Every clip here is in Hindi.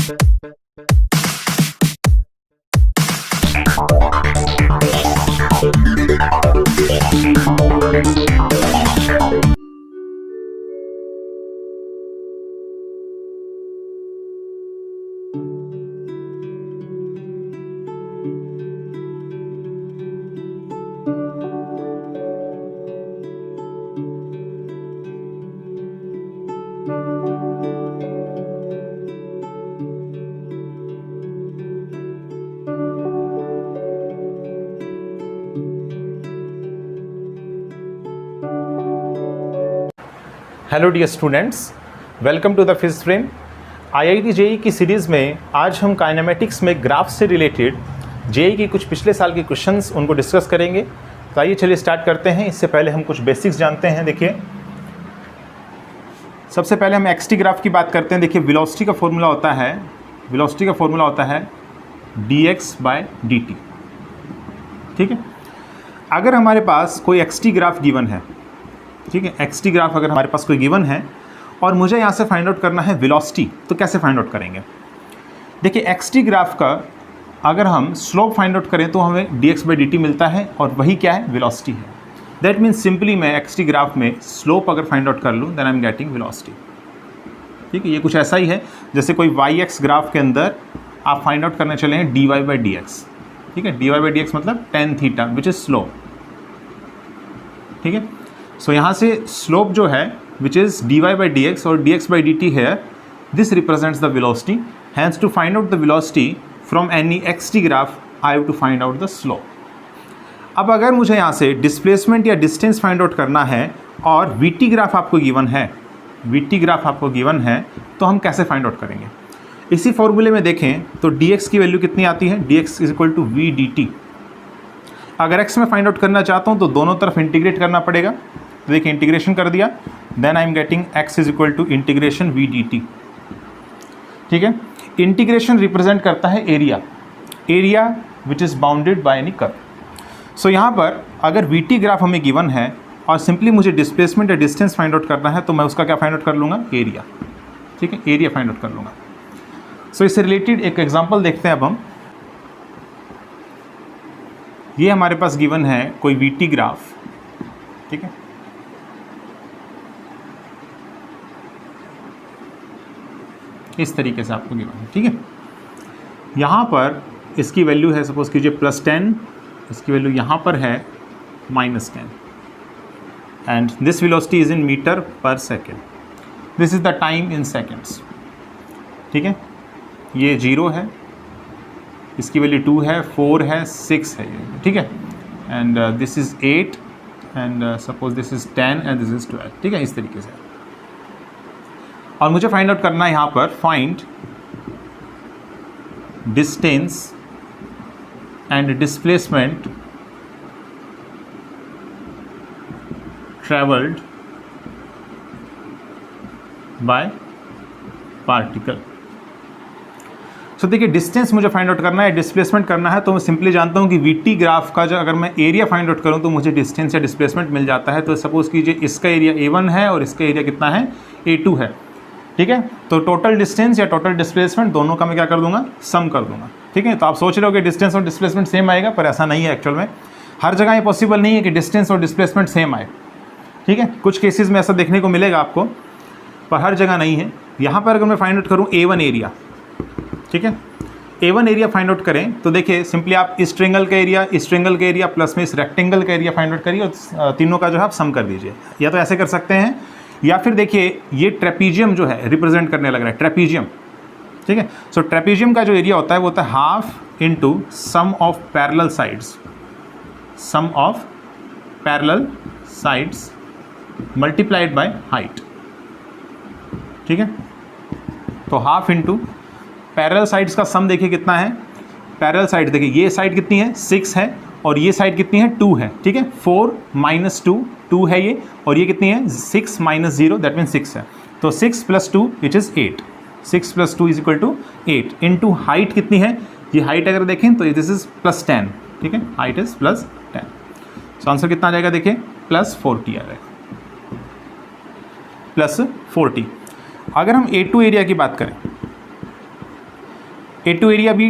Hello dear students, welcome to the physics frame. IIT JEE की सीरीज़ में आज हम काइनेमेटिक्स में ग्राफ से रिलेटेड जेईई के कुछ पिछले साल के क्वेश्चंस उनको डिस्कस करेंगे। तो आइए चलिए स्टार्ट करते हैं। इससे पहले हम कुछ बेसिक्स जानते हैं। देखिए, सबसे पहले हम एक्सटी ग्राफ की बात करते हैं। देखिए, वेलोसिटी का फॉर्मूला होता है dx/dt। ठीक है, अगर हमारे पास कोई एक्सटी ग्राफ गिवन है, ठीक है, एक्सटी ग्राफ अगर हमारे पास कोई गिवन है और मुझे यहाँ से फाइंड आउट करना है वेलोसिटी, तो कैसे फाइंड आउट करेंगे? देखिए, एक्सटी ग्राफ का अगर हम स्लोप फाइंड आउट करें तो हमें dx/dt मिलता है और वही क्या है? वेलोसिटी है। दैट मीन्स सिंपली मैं एक्सटी ग्राफ में स्लोप अगर फाइंड आउट कर लूँ then I am getting velocity. ठीक है, ये कुछ ऐसा ही है जैसे कोई y-x ग्राफ के अंदर आप फाइंड आउट करने चले हैं dy/dx। ठीक है, dy/dx मतलब tan theta which is slope. ठीक है, सो यहाँ से स्लोप जो है विच इज़ dy/dx और dx/dt है, this represents the velocity. Hence to find out the velocity from any x t graph I have to find out the slope. अब अगर मुझे यहाँ से डिस्प्लेसमेंट या डिस्टेंस फाइंड आउट करना है और वीटी ग्राफ आपको गिवन है, तो हम कैसे फाइंड आउट करेंगे? इसी फॉर्मूले में देखें तो dx की वैल्यू कितनी आती है? dx = v dt। अगर x में फाइंड आउट करना चाहता हूँ तो दोनों तरफ इंटीग्रेट करना पड़ेगा। तो देखिए, इंटीग्रेशन कर दिया, then I am getting x = v dt। ठीक है, इंटीग्रेशन रिप्रेजेंट करता है area which is bounded by any curve. So यहाँ पर अगर vt ग्राफ हमें गिवन है और सिंपली मुझे डिस्प्लेसमेंट या डिस्टेंस फाइंड आउट करना है, तो मैं उसका क्या फाइंड आउट कर लूँगा? एरिया। ठीक है, एरिया फाइंड आउट कर लूँगा। सो इससे रिलेटेड एक एग्जांपल देखते हैं अब हम। ये हमारे पास गिवन है कोई वीटी ग्राफ। ठीक है, इस तरीके से आपको गिवन है। ठीक है, यहाँ पर इसकी वैल्यू है, सपोज कीजिए +10, इसकी वैल्यू यहाँ पर है -10 and this velocity is in metre पर second. This is the time in seconds. ठीक है, ये 0 है, इसकी वैल्यू 2 है, 4 है, 6 है ये। ठीक है, and this is 8 and suppose this is 10 and this is 12। ठीक है, इस तरीके से। और मुझे फाइंड आउट करना है यहाँ पर, find distance and displacement travelled by particle. So देखिए, डिस्टेंस मुझे फाइंड आउट करना है, डिस्प्लेसमेंट करना है, तो मैं सिंपली जानता हूँ कि वीटी ग्राफ का जो अगर मैं एरिया फाइंड आउट करूँ तो मुझे डिस्टेंस या डिस्प्लेसमेंट मिल जाता है। तो सपोज कीजिए इसका एरिया A1 है और इसका एरिया कितना है? A2 है। ठीक है, तो टोटल डिस्टेंस या टोटल डिस्प्लेसमेंट दोनों का मैं क्या कर दूंगा? सम कर दूंगा। ठीक है, तो आप सोच रहे हो कि डिस्टेंस और डिस्प्लेसमेंट सेम आएगा, पर ऐसा नहीं है एक्चुअल में। हर जगह ये पॉसिबल नहीं है कि डिस्टेंस और डिस्प्लेसमेंट सेम आए। ठीक है, कुछ केसेस में ऐसा देखने को मिलेगा आपको, पर हर जगह नहीं है। यहाँ पर अगर मैं फाइंड आउट करूँ A1 एरिया, ठीक है, A1 एरिया फाइंड आउट करें तो देखिए, सिंपली आप इस ट्रायंगल का एरिया प्लस में इस रेक्टेंगल का एरिया फाइंड आउट करिए और तीनों का जो है आप सम कर दीजिए। या तो ऐसे कर सकते हैं, या फिर देखिए ये ट्रेपीजियम जो है रिप्रेजेंट करने लग रहा है, ट्रेपीजियम। ठीक है, सो ट्रेपीजियम का जो एरिया होता है वो होता है half into sum of parallel sides multiplied by height. ठीक है, तो हाफ इंटू पैरेलल साइड्स का सम देखिए कितना है? पैरेलल साइड देखिए, ये साइड कितनी है? 6 है और ये साइड कितनी है? 2 है। ठीक है, 4 - 2 है ये, और ये कितनी है? 6 - 0 दैट मीन 6 है। तो 6 + 2 विच इज़ 8। 6 + 2 = 8 इंटू हाइट कितनी है? ये हाइट अगर देखें तो दिस इज +10। ठीक है, हाइट इज +10। सो आंसर कितना आ जाएगा? देखिए +40 आ जाएगा, +40। अगर हम A2 एरिया की बात करें, A2 एरिया भी,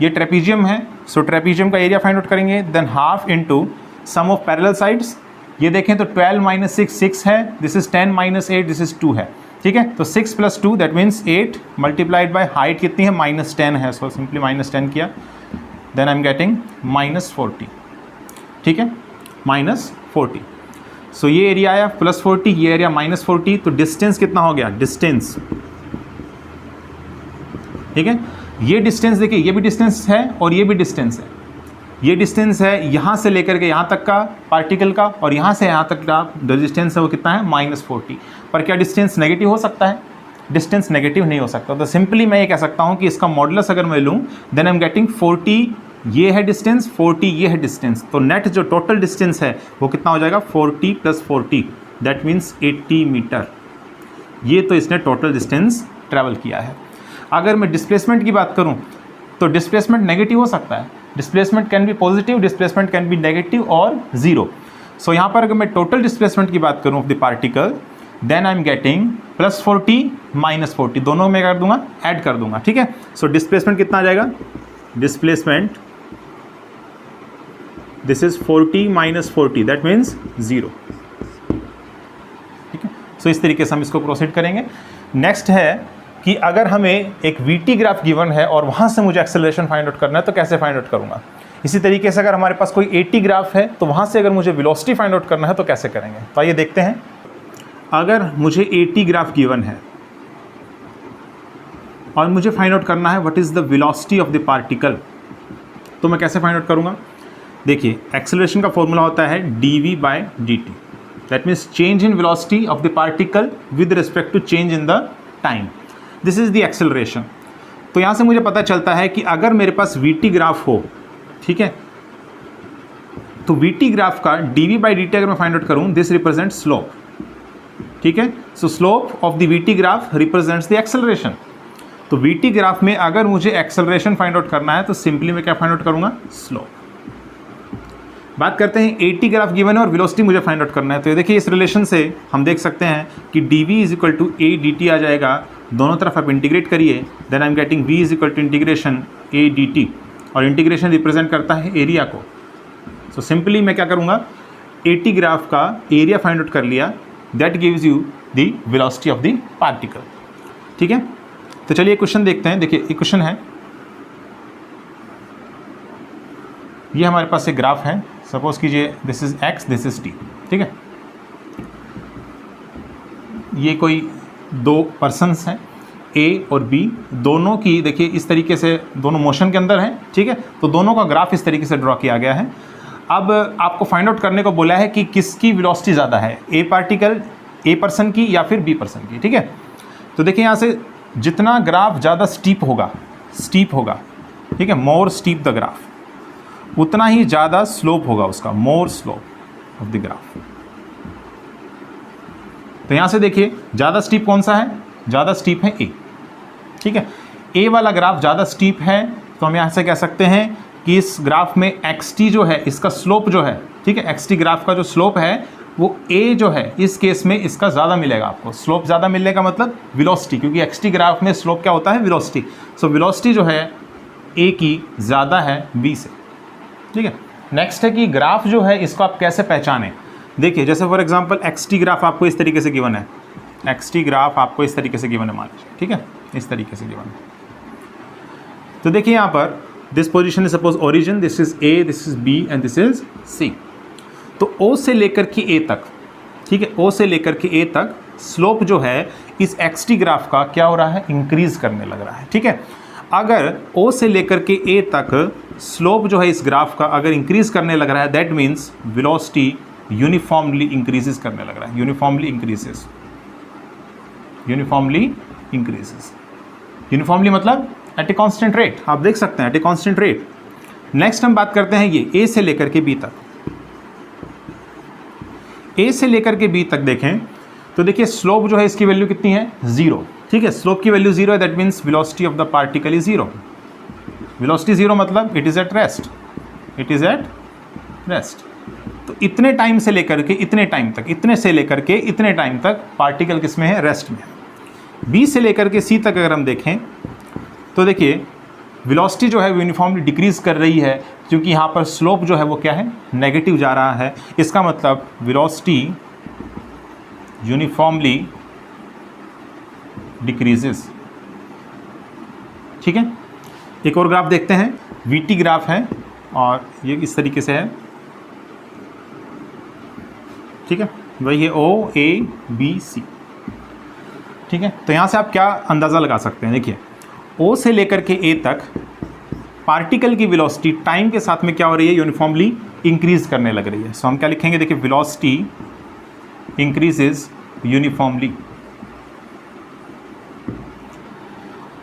ये ट्रेपीजियम है, सो ट्रेपीजियम का एरिया फाइंड आउट करेंगे, then half into sum of parallel sides. ये देखें तो 12 माइनस 6 है, this is 10 minus 8, this is 2 है, ठीक है। तो 6 + 2 that means 8 multiplied by height कितनी है, -10 है, सो सिंपली -10 किया, देन आई एम गेटिंग -40, ठीक है, -40। सो ये एरिया आया +40, ये एरिया -40, तो डिस्टेंस कितना हो गया, डिस्टेंस, ठीक है। ये डिस्टेंस देखिए, ये भी डिस्टेंस है और ये भी डिस्टेंस है, ये डिस्टेंस है यहाँ से लेकर के यहाँ तक का पार्टिकल का, और यहाँ से यहाँ तक का जो डिस्टेंस है वो कितना है, -40। पर क्या डिस्टेंस नेगेटिव हो सकता है, डिस्टेंस नेगेटिव नहीं हो सकता। तो सिंपली मैं ये कह सकता हूँ कि इसका मॉडुलस अगर मैं लूँ, देन आई एम गेटिंग 40 ये है डिस्टेंस, 40 ये है डिस्टेंस, तो नेट जो टोटल डिस्टेंस है वो कितना हो जाएगा, 40 + 40 दैट मीन्स 80 मीटर। ये तो इसने टोटल डिस्टेंस ट्रैवल किया है। अगर मैं डिस्प्लेसमेंट की बात करूँ तो डिस्प्लेसमेंट नेगेटिव हो सकता है, displacement can be positive, displacement can be negative और जीरो। सो यहाँ पर अगर मैं टोटल डिस्प्लेसमेंट की बात करूँ of the particle, then I am getting +40 -40, दोनों में कर दूंगा, ऐड कर दूंगा, ठीक है। सो डिस्प्लेसमेंट कितना आ जाएगा, displacement this is 40 - 40 that means 0, ठीक है। सो इस तरीके से हम इसको प्रोसीड करेंगे। नेक्स्ट है कि अगर हमें एक VT ग्राफ गिवन है और वहाँ से मुझे एक्सेलरेशन फाइंड आउट करना है तो कैसे फाइंड आउट करूँगा। इसी तरीके से अगर हमारे पास कोई AT ग्राफ है तो वहाँ से अगर मुझे वेलोसिटी फाइंड आउट करना है तो कैसे करेंगे। तो आइए देखते हैं। अगर मुझे AT ग्राफ गिवन है और मुझे फाइंड आउट करना है what is the velocity of the particle, तो मैं कैसे फाइंड आउट करूँगा। देखिए, एक्सेलरेशन का फॉर्मूला होता है dv/dt, that means change in velocity of the particle with respect to change in the time, this is the acceleration. तो यहाँ से मुझे पता चलता है कि अगर मेरे पास VT ग्राफ हो, ठीक है, तो VT ग्राफ का dv/dt अगर मैं फाइंड आउट करूँ, दिस रिप्रेजेंट स्लोप, ठीक है। सो slope of the VT graph represents the acceleration. तो VT ग्राफ में अगर मुझे एक्सेलरेशन फाइंड आउट करना है तो सिंपली मैं क्या फाइंड आउट करूँगा, स्लोप। बात करते हैं AT ग्राफ गिवन है और वेलोसिटी मुझे फाइंड आउट करना है। तो ये देखिए, इस रिलेशन से हम देख सकते हैं कि dv = a dt आ जाएगा, दोनों तरफ आप इंटीग्रेट करिए, then I am getting v = integration a dt, और इंटीग्रेशन रिप्रेजेंट करता है एरिया को। सो सिंपली मैं क्या करूँगा, AT ग्राफ का एरिया फाइंड आउट कर लिया, that gives you the velocity of the particle, ठीक है। तो चलिए क्वेश्चन देखते हैं। देखिए, एक क्वेश्चन है, ये हमारे पास एक ग्राफ है, सपोज कीजिए this is x, this is t, ठीक है। ये कोई दो पर्सन्स हैं A और B, दोनों की देखिए इस तरीके से दोनों मोशन के अंदर हैं, ठीक है। तो दोनों का ग्राफ इस तरीके से ड्रॉ किया गया है। अब आपको फाइंड आउट करने को बोला है कि किसकी वेलोसिटी ज़्यादा है, A पर्सन की या फिर B पर्सन की, ठीक है। तो देखिए यहाँ से जितना ग्राफ ज़्यादा स्टीप होगा, ठीक है, मोर स्टीप द ग्राफ, उतना ही ज़्यादा स्लोप होगा उसका, मोर स्लोप ऑफ द ग्राफ। तो यहाँ से देखिए ज़्यादा स्टीप कौन सा है, ज़्यादा स्टीप है A, ठीक है। A वाला ग्राफ ज़्यादा स्टीप है, तो हम यहाँ से कह सकते हैं कि इस ग्राफ में xt जो है, इसका स्लोप जो है, ठीक है, xt ग्राफ का जो स्लोप है वो A जो है, इस केस में इसका ज़्यादा मिलेगा आपको। स्लोप ज़्यादा मिलने का मतलब वेलोसिटी, क्योंकि xt ग्राफ में स्लोप क्या होता है, वेलोसिटी। सो वेलोसिटी जो है A की ज़्यादा है B से, ठीक है। नेक्स्ट है कि ग्राफ जो है इसको आप कैसे पहचानें। देखिए, जैसे फॉर एग्जांपल xt ग्राफ आपको इस तरीके से गिवन है, xt ग्राफ आपको इस तरीके से गिवन है, मान लीजिए, ठीक है, इस तरीके से गिवन है। तो देखिए यहाँ पर this position is suppose origin, this is A, this is B and this is C। तो O से लेकर के A तक, ठीक है, O से लेकर के A तक स्लोप जो है इस xt ग्राफ का क्या हो रहा है, इंक्रीज करने लग रहा है, ठीक है। अगर O से लेकर के A तक स्लोप जो है इस ग्राफ का अगर इंक्रीज करने लग रहा है, that means velocity uniformly increases करने लग रहा है, यूनिफॉर्मली इंक्रीजेस मतलब एट ए कांस्टेंट रेट, आप देख सकते हैं at a constant rate. Next हम बात करते हैं ये A से लेकर के B तक। A से लेकर के B तक देखें तो देखिए स्लोप जो है इसकी वैल्यू कितनी है, 0, ठीक है। स्लोप की वैल्यू 0 है, that means velocity of the particle is 0। Velocity 0 मतलब इट इज़ एट रेस्ट, तो इतने टाइम से लेकर के इतने टाइम तक, इतने से लेकर के इतने टाइम तक पार्टिकल किस में है, रेस्ट में है। B से लेकर के C तक अगर हम देखें तो देखिए वेलोसिटी जो है वो यूनिफॉर्मली डिक्रीज़ कर रही है, क्योंकि यहाँ पर स्लोप जो है वो क्या है, नेगेटिव जा रहा है। इसका मतलब वेलोसिटी यूनिफॉर्मली डिक्रीजेस। ठीक है, एक और ग्राफ देखते हैं, वीटी ग्राफ है और ये इस तरीके से है। ठीक है, वही है ओ ए बी सी। ठीक है, तो यहाँ से आप क्या अंदाज़ा लगा सकते हैं, देखिए ओ से लेकर के ए तक पार्टिकल की वेलोसिटी टाइम के साथ में क्या हो रही है, यूनिफॉर्मली इंक्रीज करने लग रही है। सो हम क्या लिखेंगे, देखिए वेलोसिटी इंक्रीजेज यूनिफॉर्मली।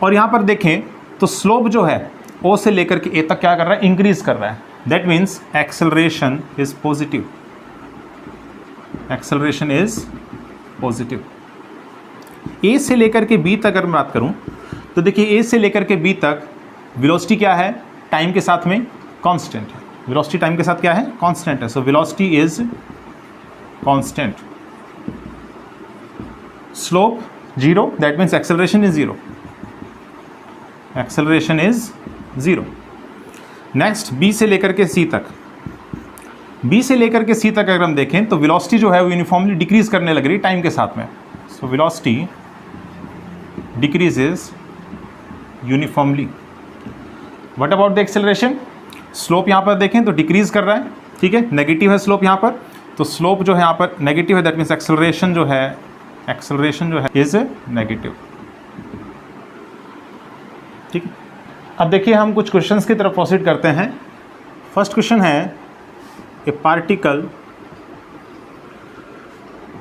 और यहाँ पर देखें तो स्लोप जो है ओ से लेकर के ए तक क्या कर रहा है, इंक्रीज कर रहा है। That means acceleration is positive, acceleration is positive. A से लेकर के बी तक अगर मैं बात करूं तो देखिए ए से लेकर के बी तक वेलोसिटी क्या है, टाइम के साथ में कांस्टेंट है। वेलोसिटी टाइम के साथ क्या है, कांस्टेंट है। So velocity is constant, slope zero, that means acceleration is zero, acceleration is zero. Next B से लेकर के सी तक, बी से लेकर के सी तक अगर हम देखें तो वेलोसिटी जो है वो यूनिफॉर्मली डिक्रीज करने लग रही है टाइम के साथ में। So velocity decreases uniformly. What about the acceleration, slope यहाँ पर देखें तो डिक्रीज कर रहा है। ठीक है, नेगेटिव है स्लोप यहाँ पर, तो स्लोप जो है यहाँ पर नेगेटिव है, दैट मीन्स एक्सेलरेशन जो है, एक्सेलरेशन जो है इज नेगेटिव। ठीक है, अब देखिए हम कुछ क्वेश्चंस की तरफ प्रोसीड करते हैं। फर्स्ट क्वेश्चन है, a particle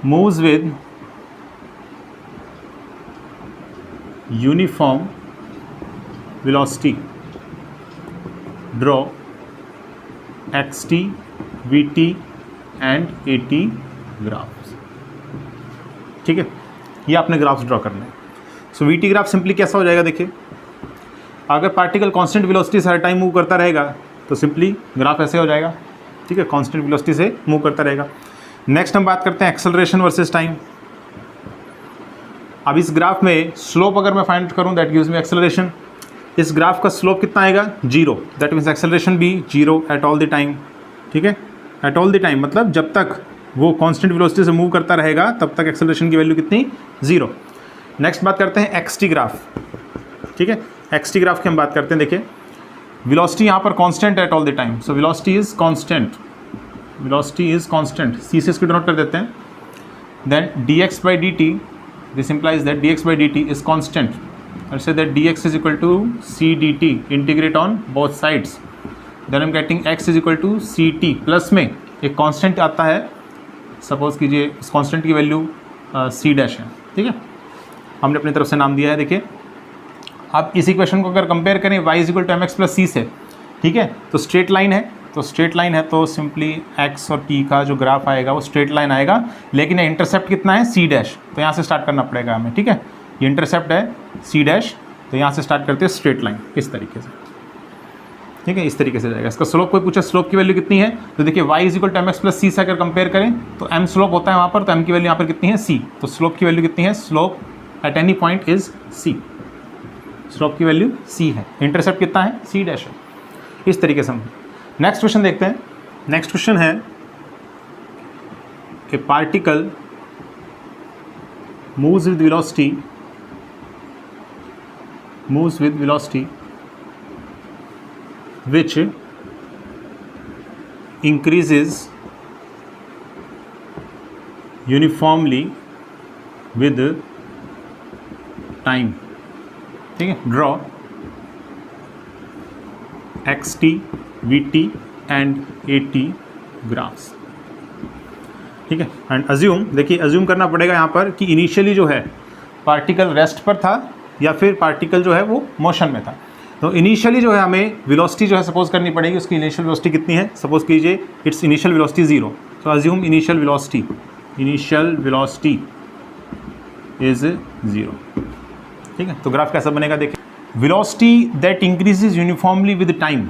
moves with uniform velocity, draw xt, vt and at graphs. ठीक है, ये आपने ग्राफ्स ड्रॉ करना है। सो वीटी ग्राफ सिंपली कैसा हो जाएगा, देखिए अगर पार्टिकल कांस्टेंट वेलोसिटी से हर टाइम मूव करता रहेगा तो सिंपली ग्राफ ऐसे हो जाएगा। ठीक है, कांस्टेंट वेलोसिटी से मूव करता रहेगा। नेक्स्ट हम बात करते हैं एक्सेलरेशन वर्सेस टाइम। अब इस ग्राफ में स्लोप अगर मैं फाइंड करूं, दैट गिव्स मी एक्सेलरेशन। इस ग्राफ का स्लोप कितना आएगा, जीरो, दैट मीन्स एक्सेलरेशन भी zero eight all the time. ठीक है, एट ऑल द टाइम मतलब जब तक वो कांस्टेंट वेलोसिटी से मूव करता रहेगा तब तक एक्सेलरेशन की वैल्यू कितनी, जीरो। नेक्स्ट बात करते हैं एक्सटी ग्राफ। ठीक है, एक्सटी ग्राफ की हम बात करते हैं। देखिए वेलोसिटी यहाँ पर constant at all the time, so velocity is constant, velocity is constant, C से इसको डिनोट कर देते हैं। Then dx by dt, this implies that dx by dt is constant. I'll say that dx is equal to c dt, integrate on both sides, then I'm getting x is equal to ct, plus में एक कांस्टेंट आता है, सपोज कीजिए इस कांस्टेंट की वैल्यू c डैश है। ठीक है, हमने अपनी तरफ से नाम दिया है। देखिए आप इस इक्वेशन को अगर कंपेयर करें y is equal to mx plus c से, ठीक है, तो स्ट्रेट लाइन है, तो स्ट्रेट लाइन है तो सिंपली x और t का जो ग्राफ आएगा वो स्ट्रेट लाइन आएगा, लेकिन इंटरसेप्ट कितना है, c डैश, तो यहाँ से स्टार्ट करना पड़ेगा हमें। ठीक है, ये इंटरसेप्ट है c डैश, तो यहाँ से स्टार्ट करते हैं स्ट्रेट लाइन इस तरीके से। ठीक है, इस तरीके से जाएगा। इसका स्लोप कोई पूछा स्लोप की वैल्यू कितनी है, तो देखिए y is equal to mx plus c से अगर कंपेयर करें तो m स्लोप होता है वहाँ पर, तो m की वैल्यू यहाँ पर कितनी है, c, तो स्लोप की वैल्यू कितनी है, slope at any point is c, slope की वैल्यू c है, इंटरसेप्ट कितना है, c डैश है। इस तरीके से हम नेक्स्ट क्वेश्चन देखते हैं। नेक्स्ट क्वेश्चन है, a particle moves with velocity which increases uniformly with time। ठीक है, draw xt, vt and at graphs. ठीक है, एंड अज्यूम, देखिए अज्यूम करना पड़ेगा यहाँ पर कि इनिशियली जो है पार्टिकल रेस्ट पर था या फिर पार्टिकल जो है वो मोशन में था। तो इनिशियली जो है हमें वेलोसिटी जो है सपोज करनी पड़ेगी, उसकी इनिशियल वेलोसिटी कितनी है, सपोज कीजिए इट्स इनिशियल वेलोसिटी जीरो, तो assume initial velocity is zero. ठीक है, तो ग्राफ कैसा बनेगा, देखिए velocity that increases uniformly with time,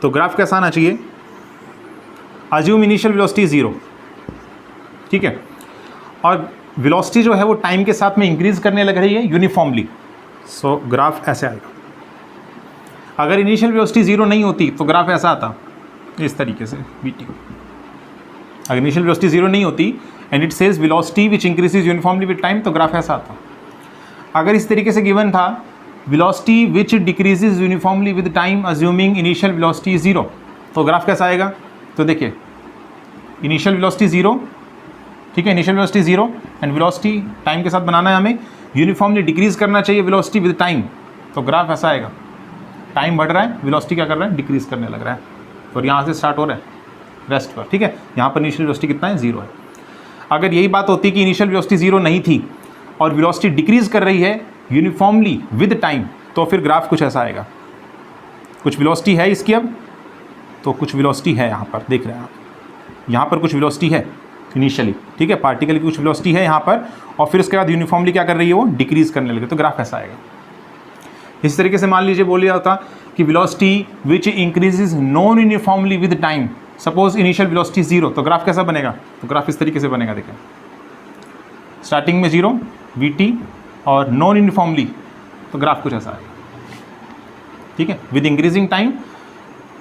तो ग्राफ कैसा आना चाहिए, अज्यूम इनिशियल वेलोसिटी जीरो। ठीक है, और वेलोसिटी जो है वो टाइम के साथ में इंक्रीज करने लग रही है यूनिफॉर्मली, सो ग्राफ ऐसे आएगा। अगर इनिशियल वेलोसिटी जीरो नहीं होती तो ग्राफ ऐसा आता, इस तरीके से वीटी। अगर इनिशियल वेलोसिटी जीरो नहीं होती and it says velocity which increases uniformly with time, तो ग्राफ ऐसा आता। अगर इस तरीके से गिवन था velocity which decreases uniformly with time assuming initial velocity is zero, तो ग्राफ कैसा आएगा? तो देखिए इनिशियल वेलोसिटी जीरो, ठीक है, initial velocity zero and velocity time के साथ बनाना है हमें, यूनिफॉर्मली डिक्रीज करना चाहिए वेलोसिटी विद टाइम, तो ग्राफ ऐसा आएगा। टाइम बढ़ रहा है, वेलोसिटी क्या कर रहा है? डिक्रीज करने लग रहा है, और यहाँ से स्टार्ट हो रहा है रेस्ट पर, ठीक है। यहाँ पर इनिशियल वेलोसिटी कितना है? जीरो है। अगर यही बात होती कि इनिशियल वेलोसिटी जीरो नहीं थी और वेलोसिटी डिक्रीज कर रही है यूनिफॉर्मली विद टाइम, तो फिर ग्राफ कुछ ऐसा आएगा। कुछ वेलोसिटी है इसकी अब, तो कुछ वेलोसिटी है यहाँ पर, देख रहे हैं आप, यहाँ पर कुछ वेलोसिटी है इनिशियली, ठीक है, पार्टिकल की कुछ वेलोसिटी है यहाँ पर, और फिर उसके बाद यूनिफॉर्मली क्या कर रही है? वो डिक्रीज करने लगे, तो ग्राफ ऐसा आएगा। इस तरीके से मान लीजिए बोल लिया होता कि velocity which increases non uniformly with time, suppose initial velocity zero, तो ग्राफ कैसा बनेगा? तो ग्राफ इस तरीके से बनेगा, देखें स्टार्टिंग में जीरो वीटी और नॉन यूनिफॉर्मली, तो ग्राफ कुछ ऐसा आएगा, ठीक है। With increasing time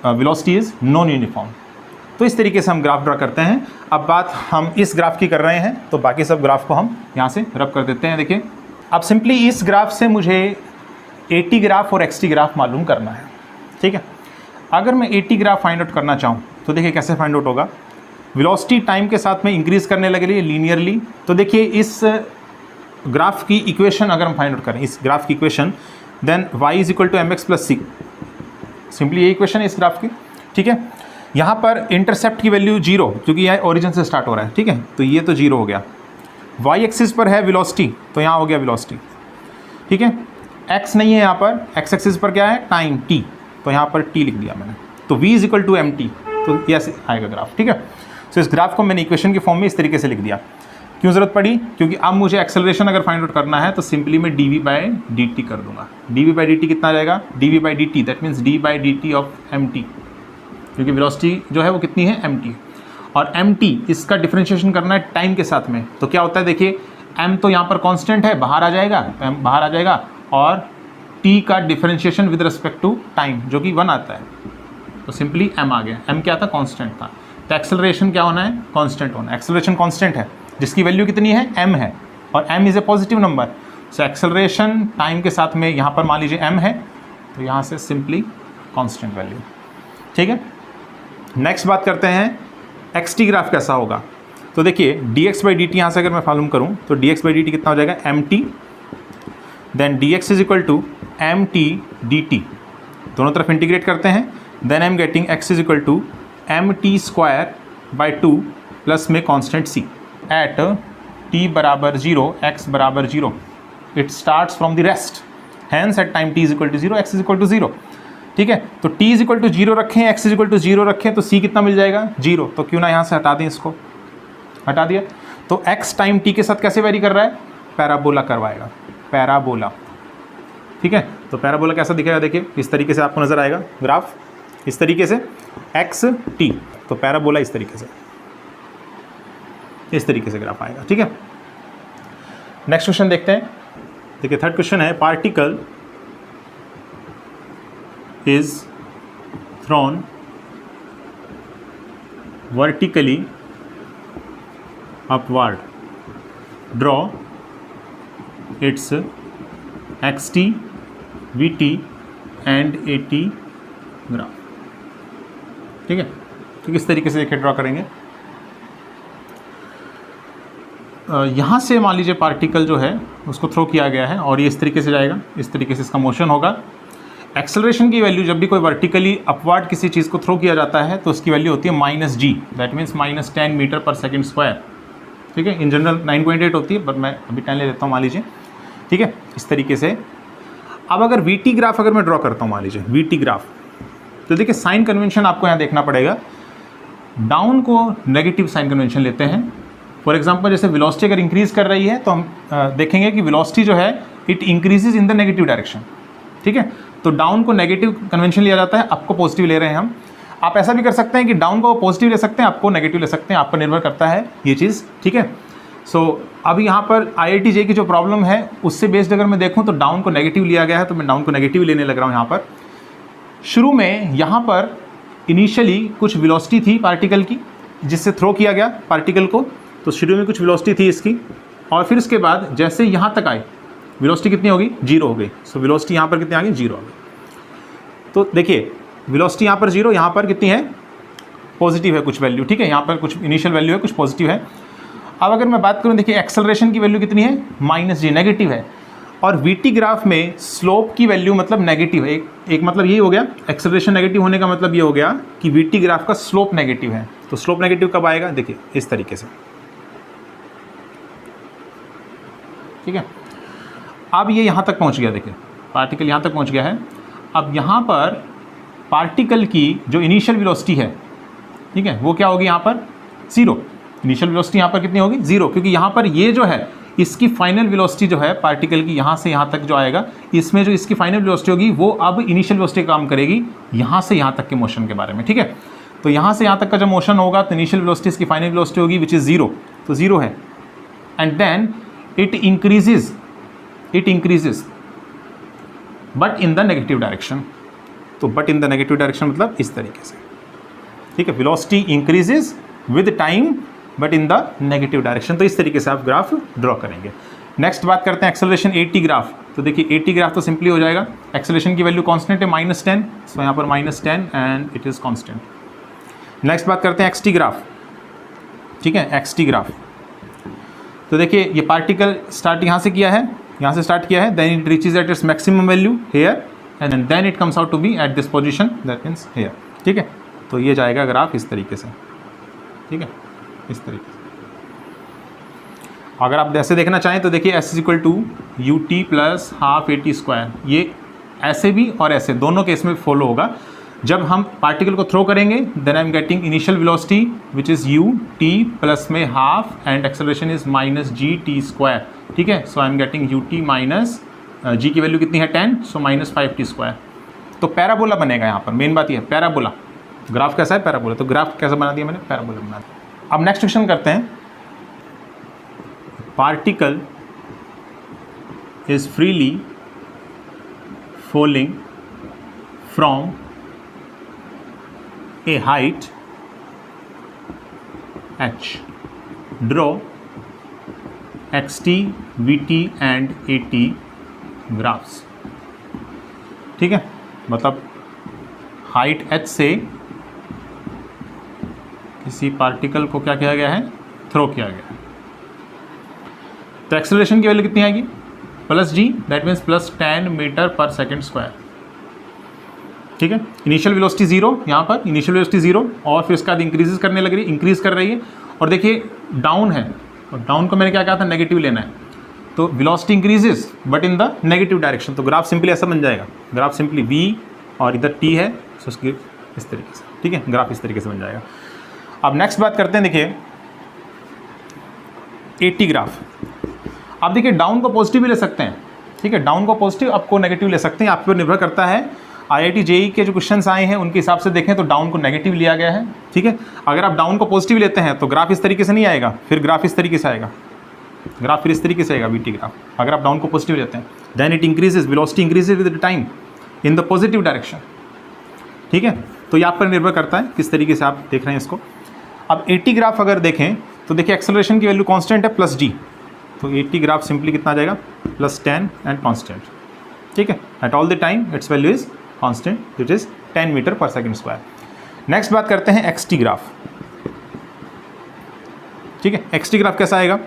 velocity is non uniform. तो इस तरीके से हम ग्राफ ड्रा करते हैं। अब बात हम इस ग्राफ की कर रहे हैं, तो बाकी सब ग्राफ को हम यहाँ से रब कर देते हैं। देखिए अब सिंपली इस ग्राफ से मुझे एटी ग्राफ और एक्सटी ग्राफ मालूम करना है, ठीक है। अगर मैं एटी ग्राफ फाइंड आउट करना चाहूँ तो देखिए कैसे फाइंड आउट होगा। वेलोसिटी टाइम के साथ में इंक्रीज़ करने लग रही है लीनियरली, तो देखिए इस ग्राफ की इक्वेशन अगर हम फाइंड आउट करें, इस ग्राफ की equation, then y is equal to mx plus c, simply ये इक्वेशन है इस ग्राफ की, ठीक है। यहाँ पर इंटरसेप्ट की वैल्यू जीरो, क्योंकि यह ओरिजिन से स्टार्ट हो रहा है, ठीक है, तो ये तो जीरो हो गया। y एक्सिस पर है वेलोसिटी, तो यहाँ हो गया वेलोसिटी, ठीक है। x नहीं है यहाँ पर, x एक्सिस पर क्या है? टाइम t, तो यहाँ पर t लिख दिया मैंने, तो v is equal to m t, तो ऐसे आएगा ग्राफ, ठीक है। सो इस ग्राफ को मैंने इक्वेशन के फॉर्म में इस तरीके से लिख दिया। क्यों ज़रूरत पड़ी? क्योंकि अब मुझे एक्सेलरेशन अगर फाइंड आउट करना है तो सिंपली मैं d v by d t कर दूंगा। D v by d t कितना जाएगा? D v by d t, that means d by d t of m t, क्योंकि वेलोसिटी जो है वो कितनी है? एम टी, और एम टी इसका डिफ्रेंशिएशन करना है टाइम के साथ में, तो क्या होता है देखिए, एम तो यहाँ पर कॉन्स्टेंट है, बाहर आ जाएगा, एम बाहर आ जाएगा, और टी का differentiation with respect to time जो कि 1 आता है, तो सिंपली एम आ गया। एम क्या था? कांस्टेंट था। तो एक्सेलरेशन क्या होना है? कांस्टेंट होना है। एक्सेलरेशन कांस्टेंट है जिसकी वैल्यू कितनी है? एम है, और m is a positive number, so acceleration time के साथ में यहाँ पर मान लीजिए एम है, तो यहाँ से सिंपली कांस्टेंट वैल्यू, ठीक है। नेक्स्ट बात करते हैं एक्स टी ग्राफ कैसा होगा। तो देखिए d x by d t यहाँ से अगर मैं मालूम करूँ तो d x by d t कितना हो जाएगा? M t, then d x is equal to m t d t, दोनों तरफ इंटीग्रेट करते हैं, then I am getting x is equal to m t square by 2 plus में कॉन्स्टेंट सी एट टी बराबर 0, एक्स बराबर 0, it starts from the rest, hence at time t is equal to 0, x is equal to 0, ठीक है। तो टी इज इक्वल टू 0 रखें, एक्स इज इक्वल टू 0 रखें, तो सी कितना मिल जाएगा? 0, तो क्यों ना यहाँ से हटा दें, इसको हटा दिया। तो एक्स टाइम टी के साथ कैसे वेरी कर रहा है? पैराबोला करवाएगा, पैराबोला, ठीक है। तो पैराबोला कैसा दिखेगा? देखिए इस तरीके से आपको नजर आएगा ग्राफ, इस तरीके से एक्स टी, तो पैराबोला इस तरीके से ग्राफ आएगा, ठीक है। नेक्स्ट क्वेश्चन देखते हैं। देखिए थर्ड क्वेश्चन है, particle is thrown vertically upward, draw it's x T, we t and A T graph, ठीक है। तो किस तरीके से देखिए ड्रॉ करेंगे। यहाँ से मान लीजिए पार्टिकल जो है उसको थ्रो किया गया है और ये इस तरीके से जाएगा, इस तरीके से इसका मोशन होगा। एक्सेलरेशन की वैल्यू जब भी कोई वर्टिकली अपवर्ड किसी चीज़ को थ्रो किया जाता है तो उसकी वैल्यू होती है minus g, that means -10 metre पर सेकेंड स्क्वायर, ठीक है। इन जनरल 9.8 होती है, बट मैं अभी 10 ले लेता हूँ मान लीजिए, ठीक है, इस तरीके से। अब अगर वी टी ग्राफ अगर मैं ड्रॉ करता हूँ मान लीजिए वी टी ग्राफ, तो देखिए साइन कन्वेंशन आपको यहाँ देखना पड़ेगा। डाउन को नेगेटिव साइन कन्वेंशन लेते हैं। फॉर एग्जांपल जैसे वेलोसिटी अगर इंक्रीज़ कर रही है तो हम देखेंगे कि वेलोसिटी जो है it increases in the negative direction, ठीक है। तो डाउन को नेगेटिव कन्वेंशन लिया जाता है, अप को पॉजिटिव ले रहे हैं हम। आप ऐसा भी कर सकते हैं कि डाउन को पॉजिटिव ले सकते हैं, आपको नेगेटिव ले सकते हैं, आप पर निर्भर करता है ये चीज़, ठीक है। सो अब यहाँ पर IIT JEE की जो प्रॉब्लम है उससे बेस्ड अगर मैं देखूँ तो डाउन को नेगेटिव लिया गया है, तो मैं डाउन को नेगेटिव लेने लग रहा हूँ यहाँ पर। शुरू में यहाँ पर इनिशियली कुछ वेलोसिटी थी पार्टिकल की जिससे थ्रो किया गया पार्टिकल को, तो शुरू में कुछ वेलोसिटी थी इसकी, और फिर उसके बाद जैसे यहाँ तक आए वेलोसिटी कितनी होगी, 0 हो गई। सो वेलोसिटी यहाँ पर कितनी आ गई, 0 हो गई। तो देखिए वेलोसिटी यहाँ पर 0, यहाँ पर कितनी है, पॉजिटिव है कुछ वैल्यू, ठीक है, यहाँ पर कुछ इनिशियल वैल्यू है, कुछ पॉजिटिव है। अब अगर मैं बात करूँ, देखिए एक्सेलरेशन की वैल्यू कितनी है, -g, नेगेटिव है, और वीटी ग्राफ में स्लोप की वैल्यू मतलब नेगेटिव है। एक मतलब यही हो गया, एक्सेलरेशन नेगेटिव होने का मतलब ये हो गया कि वीटी ग्राफ का स्लोप नेगेटिव है। तो स्लोप नेगेटिव कब आएगा, देखिए इस तरीके से, ठीक है। अब ये यहाँ तक पहुँच गया, देखिए पार्टिकल यहाँ तक पहुँच गया है। अब यहाँ पर पार्टिकल की जो इनिशियल वेलोसिटी है, ठीक है, वो क्या होगी यहाँ पर, 0। इनिशियल वेलोसिटी यहाँ पर कितनी होगी, 0, क्योंकि यहाँ पर ये जो है इसकी फाइनल वेलोसिटी जो है पार्टिकल की यहाँ से यहाँ तक जो आएगा, इसमें जो इसकी फाइनल वेलोसिटी होगी वो अब इनिशियल वेलोसिटी काम करेगी यहाँ से यहाँ तक के मोशन के बारे में, ठीक है। तो यहाँ से यहाँ तक का जब मोशन होगा तो इनिशियल वेलोसिटी इसकी फाइनल वेलोसिटी होगी विच इज़ 0, तो 0 है। And then it increases but in the negative direction. तो but in the negative direction मतलब इस तरीके से, ठीक है, velocity increases with time but in the negative direction. तो इस तरीके से आप ग्राफ ड्रॉ करेंगे। नेक्स्ट बात करते हैं एक्सेलरेशन AT ग्राफ। तो देखिए AT ग्राफ तो सिंपली हो जाएगा, एक्सेलरेशन की वैल्यू कांस्टेंट है -10, सो यहाँ पर -10 and it is constant. Next बात करते हैं XT ग्राफ, ठीक है, XT ग्राफ। तो देखिए ये पार्टिकल स्टार्ट यहाँ से किया है, यहाँ से स्टार्ट किया है, then it reaches at its maximum value here and then it comes out to be at this position, that means here, ठीक है। तो ये जाएगा ग्राफ इस तरीके से, ठीक है, इस तरीके से। अगर आप ऐसे देखना चाहें तो देखिए S = ut + ½ AT², ये ऐसे भी और ऐसे दोनों केस में फॉलो होगा। जब हम पार्टिकल को थ्रो करेंगे then I am getting initial velocity which is ut plus में ½ एंड एक्सेलरेशन इज -gt², ठीक है। So I am getting ut minus g की वैल्यू कितनी है 10, सो -5t²। तो पैराबोला बनेगा यहाँ पर, मेन बात ये है पैराबोला। ग्राफ कैसा है, पैराबोला। तो ग्राफ कैसा बना दिया मैंने, पैराबोला बना दिया। अब नेक्स्ट क्वेश्चन करते हैं, particle is freely falling from A height h, draw xt, vt and at graphs, ठीक है। मतलब हाइट h से किसी पार्टिकल को क्या किया गया है, थ्रो किया गया है। तो एक्सेलरेशन की वैल्यू कितनी आएगी, +g, दैट मीन्स +10 मीटर/s², ठीक है। इनिशियल वेलोसिटी 0, यहाँ पर इनिशियल वेलोसिटी 0 और फिर उसके बाद इंक्रीज करने लग रही है, इंक्रीज कर रही है। और देखिए डाउन है, और डाउन को मैंने क्या कहा था, नेगेटिव लेना है। तो velocity increases but in the negative direction. तो ग्राफ सिंपली ऐसा बन जाएगा, ग्राफ सिंपली v और इधर t है, सो उसकी इस तरीके से, ठीक है, ग्राफ इस तरीके से बन जाएगा। अब नेक्स्ट बात करते हैं, देखिए AT ग्राफ। आप देखिए डाउन को पॉजिटिव भी ले सकते हैं, ठीक है, डाउन को पॉजिटिव, अप को नेगेटिव ले सकते हैं, आप पर निर्भर करता है। IIT JEE के जो क्वेश्चंस आए हैं उनके हिसाब से देखें तो डाउन को नेगेटिव लिया गया है, ठीक है। अगर आप डाउन को पॉजिटिव लेते हैं तो ग्राफ इस तरीके से नहीं आएगा, फिर ग्राफ इस तरीके से आएगा, ग्राफ फिर इस तरीके से आएगा VT ग्राफ। अगर आप डाउन को पॉजिटिव लेते हैं then it increases, velocity increases with time in the positive direction, ठीक है। तो ये आप पर निर्भर करता है किस तरीके से आप देख रहे हैं इसको। अब AT ग्राफ अगर देखें तो देखिए एक्सेलरेशन की वैल्यू कांस्टेंट है +g, तो AT ग्राफ सिंपली कितना आ जाएगा, +10 एंड कांस्टेंट, ठीक है। At all the time its value is constant which is 10 मीटर/s²। नेक्स्ट बात करते हैं XT ग्राफ, ठीक है। XT ग्राफ कैसा आएगा,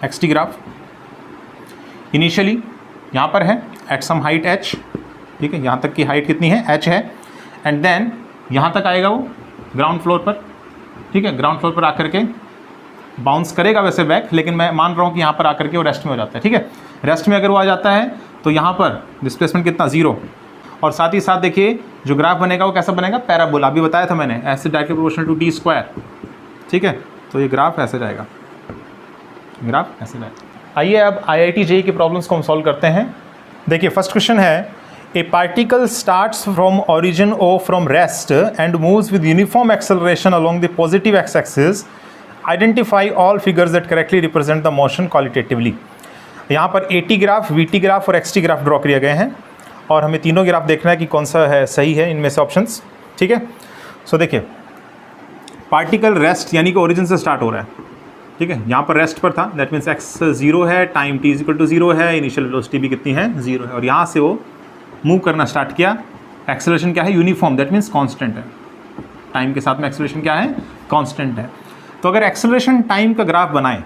XT ग्राफ इनिशियली यहाँ पर है एट सम हाइट h, ठीक है, यहाँ तक की हाइट कितनी है, h है, एंड देन यहाँ तक आएगा वो ग्राउंड फ्लोर पर, ठीक है। ग्राउंड फ्लोर पर आकर के बाउंस करेगा वैसे बैक, लेकिन मैं मान रहा हूँ कि यहाँ पर आकर के वो रेस्ट में हो जाता है, ठीक है। रेस्ट में अगर वो आ जाता है तो यहाँ पर डिस्प्लेसमेंट कितना, 0। और साथ ही साथ देखिए जो ग्राफ बनेगा वो कैसा बनेगा, पैराबोला। अभी बताया था मैंने, ऐसे डायरेक्टली प्रोपोर्शनल टू t², ठीक है। तो ये ग्राफ ऐसे जाएगा, ग्राफ ऐसे जाएगा। आइए अब IIT JEE के प्रॉब्लम्स को हम सॉल्व करते हैं। देखिए फर्स्ट क्वेश्चन है, a particle starts from origin O from rest and moves with uniform acceleration along the positive x axis. Identify all figures that correctly represent the motion qualitatively. यहाँ पर AT ग्राफ, VT ग्राफ और XT ग्राफ ड्रॉ किए गए हैं और हमें तीनों ग्राफ देखना है कि कौन सा है सही है इनमें से ऑप्शंस, ठीक है। सो देखिए, पार्टिकल रेस्ट यानी कि ओरिजिन से स्टार्ट हो रहा है, ठीक है, यहाँ पर रेस्ट पर था, दैट मीन्स एक्स 0 है, टाइम t इक्वल टू 0 है, इनिशियल वेलोसिटी भी कितनी है 0 है, और यहाँ से वो मूव करना स्टार्ट किया। एक्सेलरेशन क्या है, यूनिफॉर्म, दैट मीन्स कांस्टेंट है, टाइम के साथ में एक्सेलरेशन क्या है, कांस्टेंट है। तो अगर एक्सेलरेशन टाइम का ग्राफ बनाए,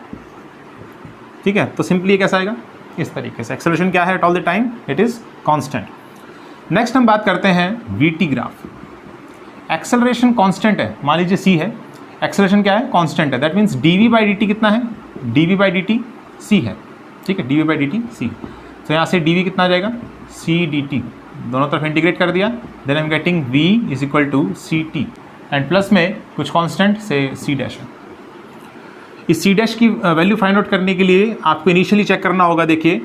ठीक है, तो सिंपली कैसा आएगा, इस तरीके से। एक्सेलरेशन क्या है at all the time, it is constant. Next हम बात करते हैं वीटी ग्राफ। एक्सेलरेशन कांस्टेंट है, मान लीजिए c है, एक्सेलरेशन क्या है, कांस्टेंट है, दैट मीन्स dv/dt कितना है, dv/dt c है, ठीक है, dv/dt c। तो यहाँ से dv कितना आ जाएगा, c dt, दोनों तरफ इंटीग्रेट कर दिया, then I am getting v is equal to c t, and plus में कुछ कांस्टेंट से c डैश है। इस c डैश की वैल्यू फाइंड आउट करने के लिए आपको इनिशियली चेक करना होगा। देखिए,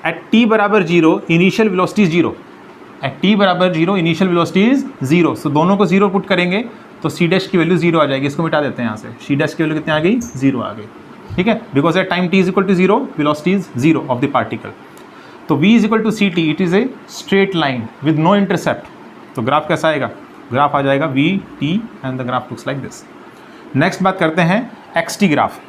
एट t बराबर 0 initial velocity is 0, at t बराबर 0 इनिशियल वेलोसिटी इज 0, सो दोनों को 0 पुट करेंगे तो c डैश की वैल्यू 0 आ जाएगी। इसको मिटा देते हैं यहाँ से, c डैश की वैल्यू कितनी आ गई, 0 आ गई, ठीक है, because at time t is equal to 0 velocity is 0 of the particle. तो v is equal to c t, it is a straight line with no intercept. तो ग्राफ कैसा आएगा, ग्राफ आ जाएगा v t and the graph looks like this. Next बात करते हैं एक्स टी ग्राफ,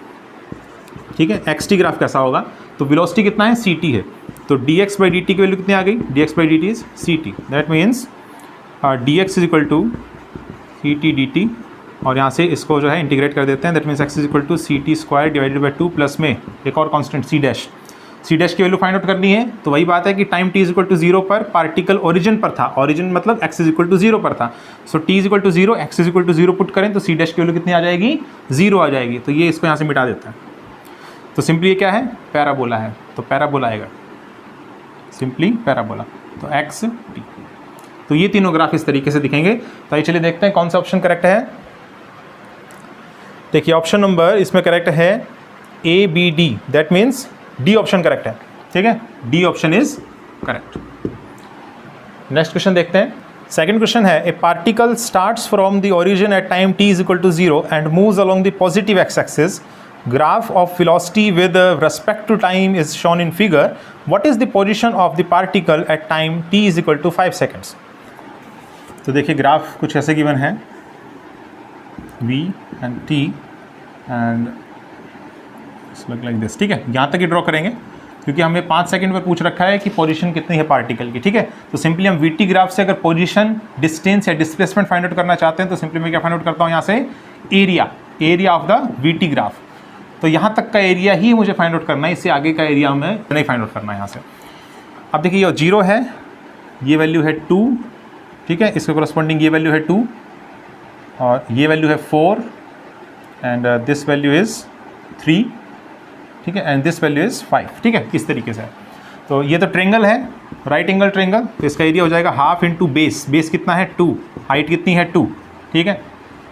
ठीक है। एक्स टी ग्राफ कैसा होगा, तो वेलोसिटी कितना है, सी टी है, तो d x by d t की वैल्यू कितनी आ गई, d x by d t is c t, that means d x is equal to c t d t, और यहाँ से इसको जो है इंटीग्रेट कर देते हैं, that means x is equal to c t square divided by 2 plus में एक और constant c dash. C dash की वैल्यू फाइंड आउट करनी है, तो वही बात है कि time t is equal to 0 पर पार्टिकल ओरिजिन पर था, ओरिजिन मतलब x इज इक्वल टू 0 पर था, so t is equal to 0, x is equal to 0 put करें तो सी डैश की वैल्यू कितनी आ जाएगी, 0 आ जाएगी। तो ये इसको यहाँ से मिटा देता है, तो सिंपली ये क्या है, पैराबोला है, तो पैराबोला आएगा, सिंपली पैराबोला, तो एक्स टी। तो ये तीनों ग्राफ इस तरीके से दिखेंगे। तो चलिए देखते हैं कौन सा ऑप्शन करेक्ट है। देखिए, ऑप्शन नंबर इसमें करेक्ट है A B D, that means D option correct है, ठीक है, D option is correct. Next question देखते हैं। सेकंड क्वेश्चन है, a particle starts from the origin at time t is equal to 0 and moves along the positive x axis, graph of velocity with respect to time is shown in figure. What is the position of the particle at time t is equal to 5 seconds? तो देखिए, ग्राफ कुछ ऐसे गिवन है, v and t and look like this, ठीक है, यहाँ तक ही ड्रॉ करेंगे क्योंकि हमें 5 सेकंड में पूछ रखा है कि पोजीशन कितनी है पार्टिकल की, ठीक है। तो सिंपली हम वीटी ग्राफ से अगर पोजीशन, डिस्टेंस या डिस्प्लेसमेंट फाइंड आउट करना चाहते हैं तो सिंपली मैं क्या फाइंड आउट करता हूँ, यहाँ से area of the VT graph. तो यहाँ तक का एरिया ही मुझे फाइंड आउट करना है, इससे आगे का एरिया हमें नहीं फाइंड आउट करना है यहाँ से। अब देखिए, ये 0 है, ये वैल्यू है 2, ठीक है, इसके कोरस्पॉन्डिंग ये वैल्यू है 2, और ये वैल्यू है 4, एंड दिस वैल्यू इज़ 3, ठीक है, एंड दिस वैल्यू इज़ 5, ठीक है, इस तरीके से। तो ये तो ट्रेंगल है, राइट एंगल ट्रेंगल, तो इसका एरिया हो जाएगा हाफ इंटू बेस, बेस कितना है 2, हाइट कितनी है 2, ठीक है।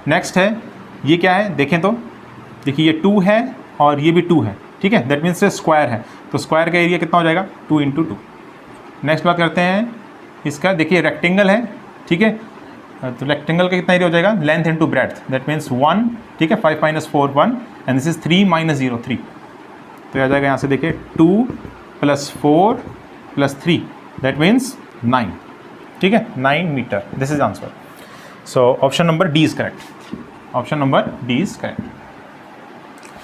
नेक्स्ट है, ये क्या है, देखें तो देखिए, ये 2 है और ये भी 2 है, ठीक है, दैट मीन्स स्क्वायर है, तो स्क्वायर का एरिया कितना हो जाएगा, 2 इंटू 2। नेक्स्ट बात करते हैं इसका, देखिए रेक्टेंगल है, ठीक है, तो रेक्टेंगल का कितना एरिया हो जाएगा, length into breadth, that means 1, ठीक है, 5 minus 4 1, and this is 3 minus 0 3, तो आ जाएगा यहाँ से देखिए 2 प्लस 4 प्लस 3, दैट मीन्स 9, ठीक है, 9 metre, this is answer. So option number D is correct, option number D is correct.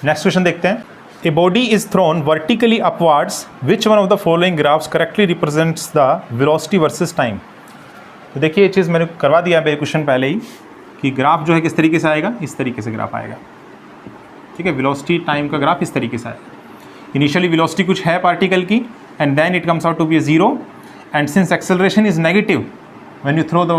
Next question देखते हैं। A body is thrown vertically upwards, which one of the following graphs correctly represents the velocity versus time. तो देखिए, ये चीज़ मैंने करवा दिया मेरे क्वेश्चन पहले ही कि ग्राफ जो है किस तरीके से आएगा, इस तरीके से ग्राफ आएगा, ठीक है, वेलोसिटी टाइम का ग्राफ इस तरीके से आएगा। इनिशियली वेलोसिटी कुछ है पार्टिकल की, and then it comes out to be a 0, and since acceleration is negative when you throw the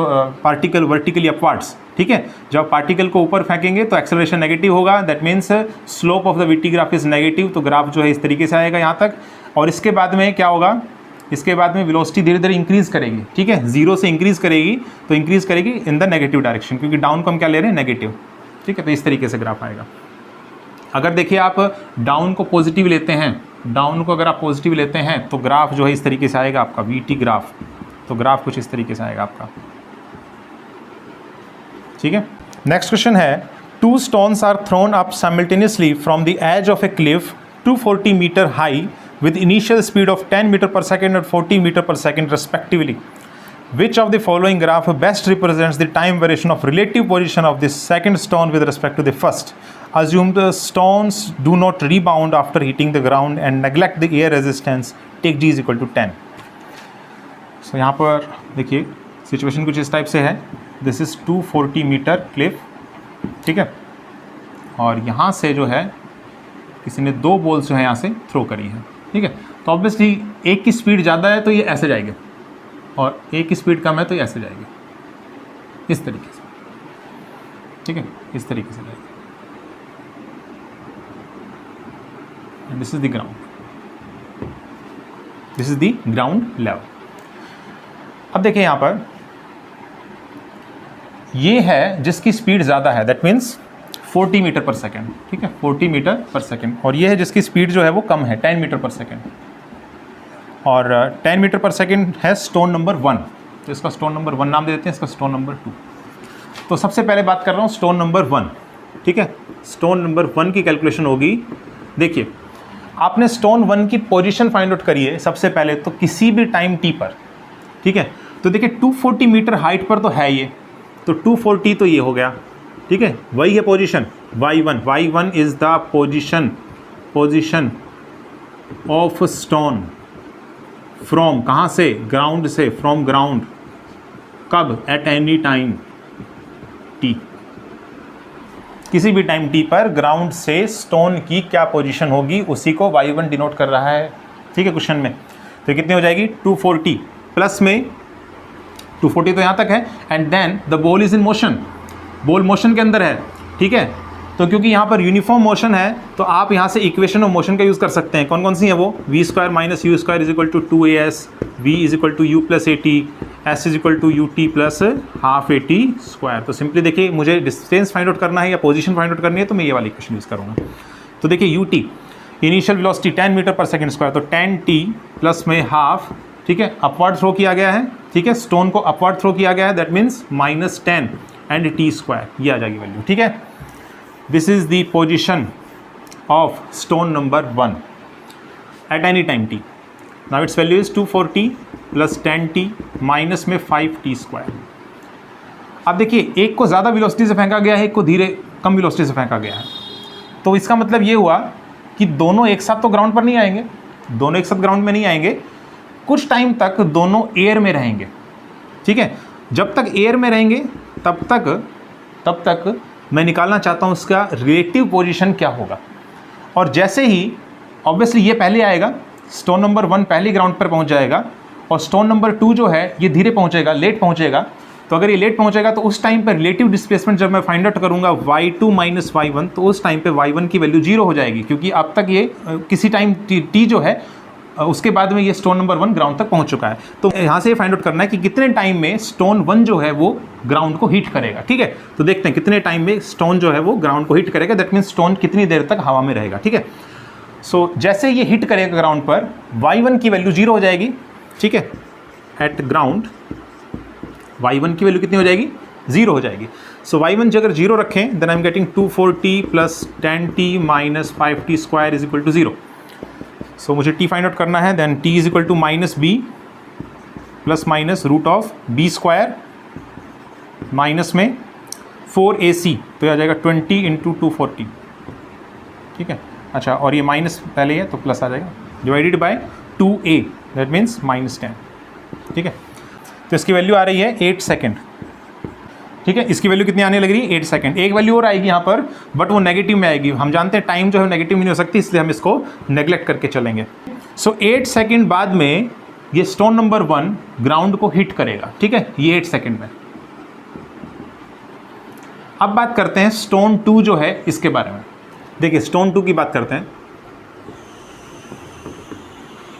particle vertically upwards, ठीक है, जब पार्टिकल को ऊपर फेंकेंगे तो एक्सेलरेशन नेगेटिव होगा, that means slope of the VT graph is negative, तो ग्राफ जो है इस तरीके से आएगा यहाँ तक। और इसके बाद में क्या होगा, इसके बाद में वेलोसिटी धीरे धीरे इंक्रीज करेगी, ठीक है, 0 से इंक्रीज करेगी, तो इंक्रीज करेगी इन द नेगेटिव डायरेक्शन, क्योंकि डाउन को हम क्या ले रहे हैं, नेगेटिव, ठीक है, तो इस तरीके से ग्राफ आएगा। अगर देखिए आप डाउन को पॉजिटिव लेते हैं, डाउन को अगर आप पॉजिटिव लेते हैं तो ग्राफ जो है इस तरीके से आएगा आपका वीटी ग्राफ, तो ग्राफ कुछ इस तरीके से आएगा आपका, ठीक है। नेक्स्ट क्वेश्चन है, 2 stones are thrown up simultaneously from the edge of a cliff 240 metre high with initial speed of 10 meter per second and 40 meter per second respectively. Which of the following graph best represents the time variation of relative position of the second stone with respect to the first? Assume the stones do not rebound after hitting the ground and neglect the air resistance. Take g is equal to 10. So यहाँ पर देखिए सिचुएशन कुछ इस टाइप से है. दिस इज़ 240 मीटर क्लिफ, ठीक है, और यहाँ से जो है किसी ने 2 बॉल्स जो है यहाँ से थ्रो करी है, ठीक है. तो ऑब्वियसली एक की स्पीड ज़्यादा है तो ये ऐसे जाएगी और एक की स्पीड कम है तो ये ऐसे जाएगी, इस तरीके से, ठीक है, इस तरीके से जाएगी. And this is the ground, this is the ground level. अब देखिए यहाँ पर ये है जिसकी स्पीड ज़्यादा है, दैट मीन्स 40 मीटर पर सेकेंड, ठीक है, 40 मीटर पर सेकेंड. और ये है जिसकी स्पीड जो है वो कम है, 10 मीटर पर सेकेंड. और 10 मीटर पर सेकेंड है स्टोन नंबर 1, तो इसका स्टोन नंबर 1 नाम दे देते हैं, इसका स्टोन नंबर 2. तो सबसे पहले बात कर रहा हूँ स्टोन नंबर 1, ठीक है. स्टोन नंबर 1 की कैलकुलेशन होगी. देखिए आपने स्टोन 1 की पोजीशन फाइंड आउट करी है सबसे पहले तो किसी भी टाइम टी पर, ठीक है. तो देखिए 240 मीटर हाइट पर तो है ये, तो 240 तो ये हो गया, ठीक है. वही है position y1 is the position of stone from, कहाँ से, ग्राउंड से, फ्रॉम ग्राउंड. कब, एट एनी टाइम t, किसी भी टाइम t पर ग्राउंड से स्टोन की क्या पोजीशन होगी उसी को y1 डिनोट कर रहा है, ठीक है, क्वेश्चन में. तो कितनी हो जाएगी 240 प्लस में 240 तो यहाँ तक है. And then the ball is in motion, ball motion के अंदर है, ठीक है. तो क्योंकि यहाँ पर यूनिफॉर्म मोशन है तो आप यहाँ से इक्वेशन ऑफ मोशन का यूज़ कर सकते हैं. कौन कौन सी है वो, v² minus u² is equal to 2as, v is equal to u plus at, s is equal to ut plus half at². तो सिंपली देखिए मुझे डिस्टेंस फाइंड आउट करना है या पोजीशन फाइंड आउट करनी है तो मैं ये वाली इक्वेशन यूज़ करूँगा. तो देखिए ut इनिशियल वेलोसिटी 10 मीटर पर सेकेंड स्क्वायर, तो 10t प्लस में हाफ, ठीक है, अपवर्ड थ्रो किया गया है, ठीक है, स्टोन को अपवर्ड थ्रो किया गया है, दैट मीन्स -10 एंड t², ये आ जाएगी वैल्यू, ठीक है. This is the position of stone number 1 at any time t. Now it's value is 240 plus 10t minus में 5t². अब देखिए एक को ज़्यादा वेलोसिटी से फेंका गया है, एक को धीरे कम वेलोसिटी से फेंका गया है. तो इसका मतलब ये हुआ कि दोनों एक साथ तो ग्राउंड पर नहीं आएंगे, दोनों एक साथ ग्राउंड में नहीं आएंगे, कुछ टाइम तक दोनों एयर में रहेंगे, ठीक है. जब तक एयर में रहेंगे तब तक मैं निकालना चाहता हूँ उसका रिलेटिव पोजीशन क्या होगा. और जैसे ही ऑब्वियसली ये पहले आएगा, स्टोन नंबर 1 पहले ग्राउंड पर पहुँच जाएगा और स्टोन नंबर 2 जो है ये धीरे पहुँचेगा, लेट पहुँचेगा. तो अगर ये लेट पहुँचेगा तो उस टाइम पर रिलेटिव डिस्प्लेसमेंट जब मैं फाइंड आउट करूँगा y2 माइनस y1, तो उस टाइम पे y1 की वैल्यू 0 हो जाएगी, क्योंकि अब तक ये किसी टाइम t जो है उसके बाद में ये स्टोन नंबर 1 ग्राउंड तक पहुंच चुका है. तो यहाँ से फाइंड आउट करना है कि कितने टाइम में स्टोन 1 जो है वो ग्राउंड को हिट करेगा, ठीक है. तो देखते हैं कितने टाइम में स्टोन जो है वो ग्राउंड को हिट करेगा, दैट मीन्स स्टोन कितनी देर तक हवा में रहेगा, ठीक है. सो जैसे ये हिट करेगा ग्राउंड पर y1 की वैल्यू 0 हो जाएगी, ठीक है. एट ग्राउंड y1 की वैल्यू कितनी हो जाएगी, 0 हो जाएगी. सो y1 जो अगर 0 रखें then I am getting 240 plus 10t minus 5t² is equal to 0. So मुझे t फाइंड आउट करना है, then t is equal to -b plus minus root of b² minus में 4ac, तो आ जाएगा 20 इंटू 240, ठीक है. अच्छा, और ये माइनस पहले है तो प्लस आ जाएगा, divided by 2a, that means -10, ठीक है. तो इसकी वैल्यू आ रही है 8 सेकेंड, ठीक है. इसकी वैल्यू कितनी आने लग रही है, 8 सेकंड. एक वैल्यू और आएगी यहाँ पर, बट वो नेगेटिव में आएगी. हम जानते हैं टाइम जो है नेगेटिव में नहीं हो सकती, इसलिए हम इसको नेग्लेक्ट करके चलेंगे. सो 8 सेकंड बाद में ये स्टोन नंबर 1 ग्राउंड को हिट करेगा, ठीक है, ये 8 सेकंड में. अब बात करते हैं स्टोन 2 जो है इसके बारे में. देखिए स्टोन 2 की बात करते हैं.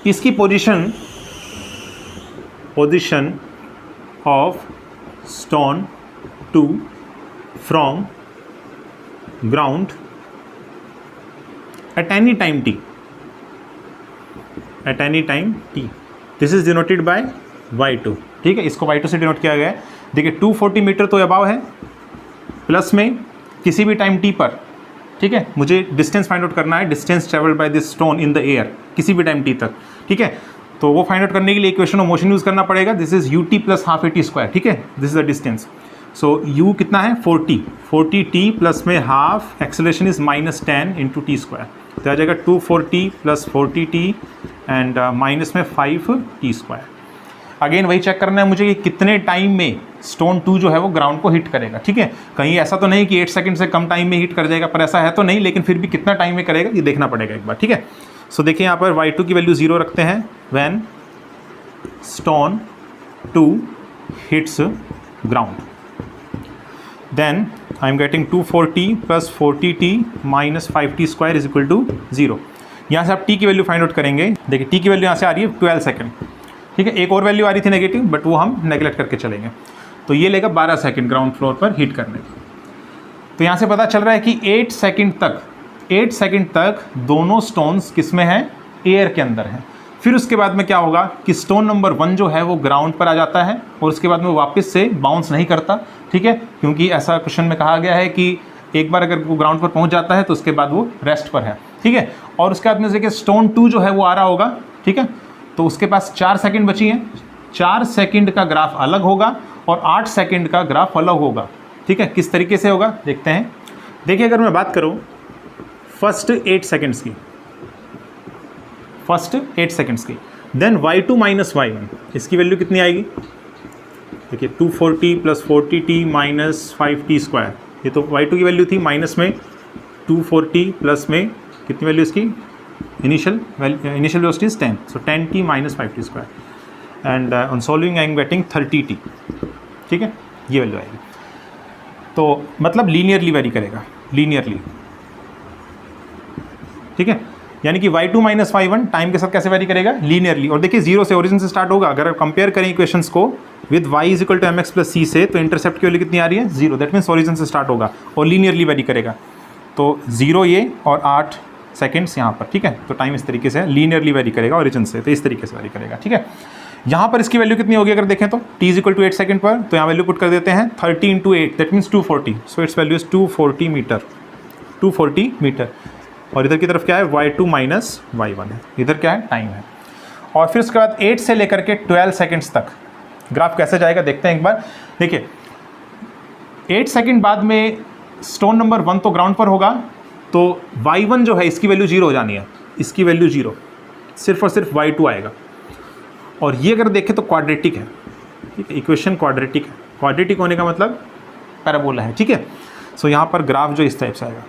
इसकी position of stone 2 from ground at any time t. This is denoted by y2, ठीक है. इसको y2 से डिनोट किया गया है. देखिए 240 मीटर तो अबाव है, प्लस में किसी भी टाइम t पर, ठीक है, मुझे डिस्टेंस फाइंड आउट करना है, distance travelled by this stone in the air किसी भी टाइम t तक, ठीक है. तो वो फाइंड आउट करने के लिए इक्वेशन ऑफ मोशन यूज़ करना पड़ेगा। This is ut plus half at square, ठीक है, this is the distance. So u कितना है 40 t प्लस में half acceleration is -10 into T square, तो आ जाएगा 240 प्लस 40t एंड माइनस में 5t स्क्वायर। अगेन वही चेक करना है मुझे कि कितने टाइम में स्टोन 2 जो है वो ग्राउंड को हिट करेगा, ठीक है। कहीं ऐसा तो नहीं कि 8 सेकंड से कम टाइम में हिट कर जाएगा, पर ऐसा है तो नहीं, लेकिन फिर भी कितना टाइम में करेगा ये देखना पड़ेगा एक बार, ठीक है। सो देखिए यहाँ पर y2 की वैल्यू 0 रखते हैं when stone 2 hits ground, then I am getting 240 plus 40t minus 5t square is equal to 0। यहाँ से आप t की वैल्यू फाइंड आउट करेंगे। देखिए t की वैल्यू यहाँ से आ रही है 12 सेकंड, ठीक है। एक और वैल्यू आ रही थी नेगेटिव, बट वो हम नेगलेक्ट करके चलेंगे। तो ये लेगा 12 सेकंड ग्राउंड फ्लोर पर हिट करने की। तो यहाँ से पता चल रहा है कि 8 सेकंड तक दोनों स्टोन्स किस में हैं, एयर के अंदर हैं। फिर उसके बाद में क्या होगा कि स्टोन नंबर 1 जो है वो ग्राउंड पर आ जाता है और उसके बाद में वापस से बाउंस नहीं करता, ठीक है, क्योंकि ऐसा क्वेश्चन में कहा गया है कि एक बार अगर वो ग्राउंड पर पहुँच जाता है तो उसके बाद वो रेस्ट पर है, ठीक है। और उसके बाद में देखिए स्टोन 2 जो है वो आ रहा होगा, ठीक है। तो उसके पास 4 सेकंड बची हैं, 4 सेकंड का ग्राफ अलग होगा और 8 सेकंड का ग्राफ अलग होगा, ठीक है। किस तरीके से होगा देखते हैं। देखिए अगर मैं बात करूं फर्स्ट 8 सेकंड्स की, देन y2 माइनस y1, इसकी वैल्यू कितनी आएगी, देखिए 240 plus 40t minus 5t square, ये तो y2 की वैल्यू थी, माइनस में 240 प्लस में कितनी वैल्यू इसकी, initial velocity is 10, so 10t minus 5t square and on solving I am getting 30t, ठीक है, ये वैल्यू आएगी। तो मतलब लीनियरली वेरी करेगा, लीनियरली, ठीक है, यानी कि y2 माइनस y1 टाइम के साथ कैसे वेरी करेगा, लीनियरली। और देखिए 0 से ओरिजिन से स्टार्ट होगा। अगर आप कंपेयर करें इक्वेशंस को with y is equal to mx plus c से, तो इंटरसेप्ट की वैल्यू कितनी आ रही है 0, दैट मीन्स ओरिजिन से स्टार्ट होगा और लीनियरली वेरी करेगा। तो 0 ये और 8 सेकेंड्स यहाँ पर, ठीक है। तो टाइम इस तरीके से लीनियरली वेरी करेगा ओरिजिन से, तो इस तरीके से वेरी करेगा, ठीक है। यहाँ पर इसकी वैल्यू कितनी होगी अगर देखें तो t is equal to 8 second पर, तो यहाँ वैल्यू पुट कर देते हैं 30 into 8, that means 240, so its value is 240 metre. और इधर की तरफ क्या है y2 माइनस y1 है, इधर क्या है टाइम है। और फिर उसके बाद 8 से लेकर के 12 सेकंड्स तक ग्राफ कैसे जाएगा देखते हैं एक बार। देखिए 8 सेकंड बाद में स्टोन नंबर 1 तो ग्राउंड पर होगा, तो y1 जो है इसकी वैल्यू 0 हो जानी है, इसकी वैल्यू 0, सिर्फ और सिर्फ y2 आएगा। और ये अगर देखें तो क्वाड्रेटिक है, ठीक है, इक्वेशन क्वाड्रेटिक है। क्वाड्रेटिक होने का मतलब पैराबोला है, ठीक है। सो यहाँ पर ग्राफ जो इस टाइप से आएगा,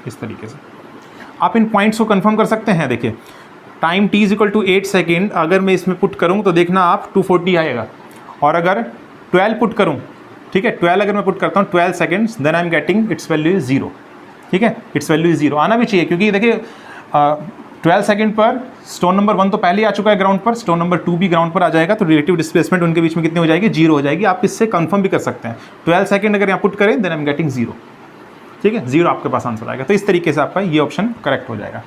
इस तरीके से। आप इन पॉइंट्स को कंफर्म कर सकते हैं। देखिए time t is equal to 8 second अगर मैं इसमें पुट करूँ तो देखना आप 240 आएगा, और अगर 12 पुट करूँ, ठीक है, 12 अगर मैं पुट करता हूँ 12 seconds, then I am getting its value is 0, ठीक है, इट्स वैल्यू इज 0 आना भी चाहिए, क्योंकि देखिए 12 सेकंड पर स्टोन नंबर 1 तो पहले ही आ चुका है ग्राउंड पर, स्टोन नंबर 2 भी ग्राउंड पर आ जाएगा, तो रिलेटिव डिस्प्लेसमेंट उनके बीच में कितनी हो जाएगी, 0 हो जाएगी। आप इससे कंफर्म भी कर सकते हैं। 12 सेकंड अगर यहाँ पुट करें देन आई एम गेटिंग 0, ठीक है, 0 आपके पास आंसर आएगा। तो इस तरीके से आपका ये ऑप्शन करेक्ट हो जाएगा।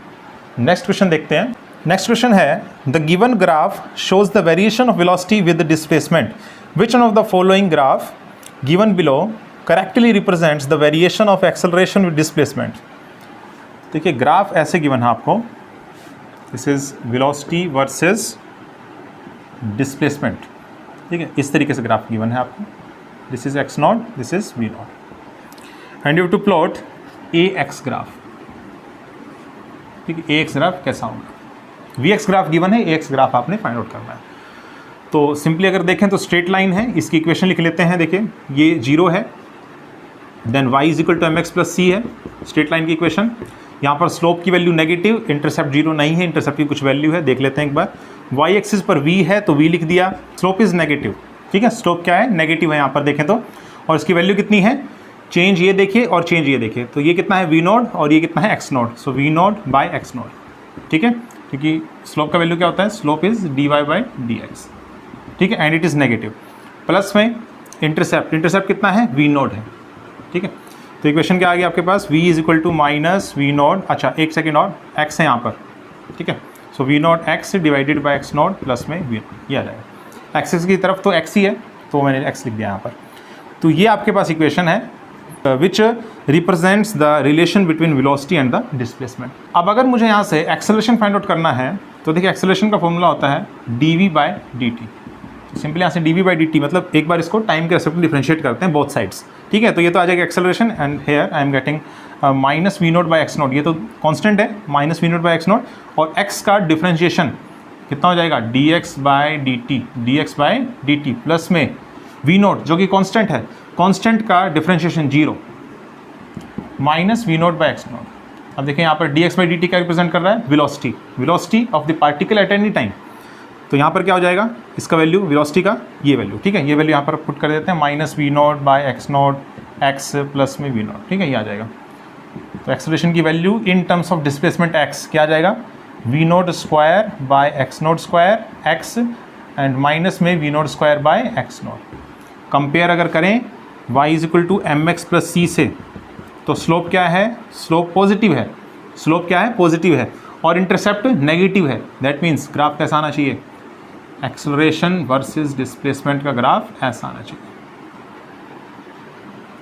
नेक्स्ट क्वेश्चन देखते हैं। नेक्स्ट क्वेश्चन है the given graph shows the variation of velocity with the displacement, which one of the following graph given below correctly represents the variation of acceleration with displacement. देखिए ग्राफ ऐसे गिवन है आपको, this is velocity versus displacement, ठीक है, इस तरीके से ग्राफ गिवन है आपको। This is x naught, this is v naught, and you to plot ax graph, ठीक है, ax ग्राफ कैसा होगा, vx ग्राफ गिवन है, ax ग्राफ आपने फाइंड आउट करना है। तो सिंपली अगर देखें तो स्ट्रेट लाइन है, इसकी इक्वेशन लिख लेते हैं। देखिए ये 0 है, then y is equal to mx plus c है, स्ट्रेट लाइन की इक्वेशन। यहाँ पर स्लोप की वैल्यू नेगेटिव, इंटरसेप्ट 0 नहीं है, इंटरसेप्ट की कुछ वैल्यू है, देख लेते हैं एक बार। y एक्सिस पर v है तो v लिख दिया, स्लोप इज नेगेटिव, ठीक है, स्लोप क्या है, नेगेटिव है यहाँ पर देखें तो। और इसकी वैल्यू कितनी है, चेंज ये देखिए और चेंज ये देखिए, तो ये कितना है v नॉट और ये कितना है x naught, so v naught by x naught, ठीक है, क्योंकि स्लोप का वैल्यू क्या होता है, slope is dy by dx, ठीक है, and it is negative. Plus में इंटरसेप्ट कितना है, v नॉट है, ठीक है। तो इक्वेशन क्या आ गया आपके पास, v इज इक्वल टू माइनस वी नॉट, अच्छा एक सेकेंड और x है यहाँ पर, ठीक है, so V naught X divided by X naught plus में वी नॉट, ये आ जाएगा। एक्सिस की तरफ तो x ही है तो मैंने x लिख दिया यहाँ पर। तो ये आपके पास इक्वेशन है विच represents the relation between velocity and the displacement. अब अगर मुझे यहाँ से एक्सेलरेशन फाइंड आउट करना है तो देखिए एक्सेलरेशन का फॉर्मूला होता है dv/dt। सिंपली यहाँ से dv/dt मतलब एक बार इसको टाइम के रेस्पेक्ट में डिफरेंशिएट करते हैं बोथ साइड्स, ठीक है। तो ये तो आ जाएगा acceleration, and here I am getting minus v0/x0, ये तो कांस्टेंट है माइनस v0/x0, और x का डिफरेंशिएशन कितना हो जाएगा dx/dt प्लस में v0 जो कि कांस्टेंट है, कांस्टेंट का डिफरेंशिएशन 0 माइनस v0/x0। अब देखें यहाँ पर dx/dt क्या रिप्रेजेंट कर रहा है, velocity of the particle at any time. तो यहाँ पर क्या हो जाएगा, इसका वैल्यू वेलोसिटी का ये वैल्यू, ठीक है, ये वैल्यू यहाँ पर पुट कर देते हैं माइनस v0/x0 x प्लस में v0, ठीक है, ये आ जाएगा। तो एक्सेलरेशन की value in terms of displacement x क्या आ जाएगा, v0² x एंड माइनस में v0²/x0। कंपेयर अगर करें y = mx + c से, तो स्लोप क्या है, स्लोप पॉजिटिव है, स्लोप क्या है, पॉजिटिव है, और इंटरसेप्ट नेगेटिव है। दैट मीन्स ग्राफ कैसा आना चाहिए, एक्सेलरेशन वर्सेस डिस्प्लेसमेंट का ग्राफ ऐसा आना चाहिए,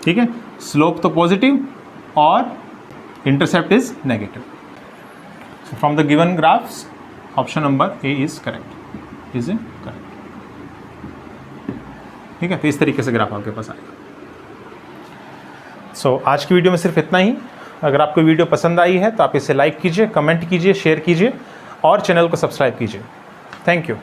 ठीक है। स्लोप तो पॉजिटिव और intercept is negative. So from the given graphs option number A is correct, is correct, ठीक है। तो इस तरीके से ग्राफ आपके पास आएगा। सो आज की वीडियो में सिर्फ इतना ही। अगर आपको वीडियो पसंद आई है तो आप इसे लाइक कीजिए, कमेंट कीजिए, शेयर कीजिए और चैनल को सब्सक्राइब कीजिए। Thank you.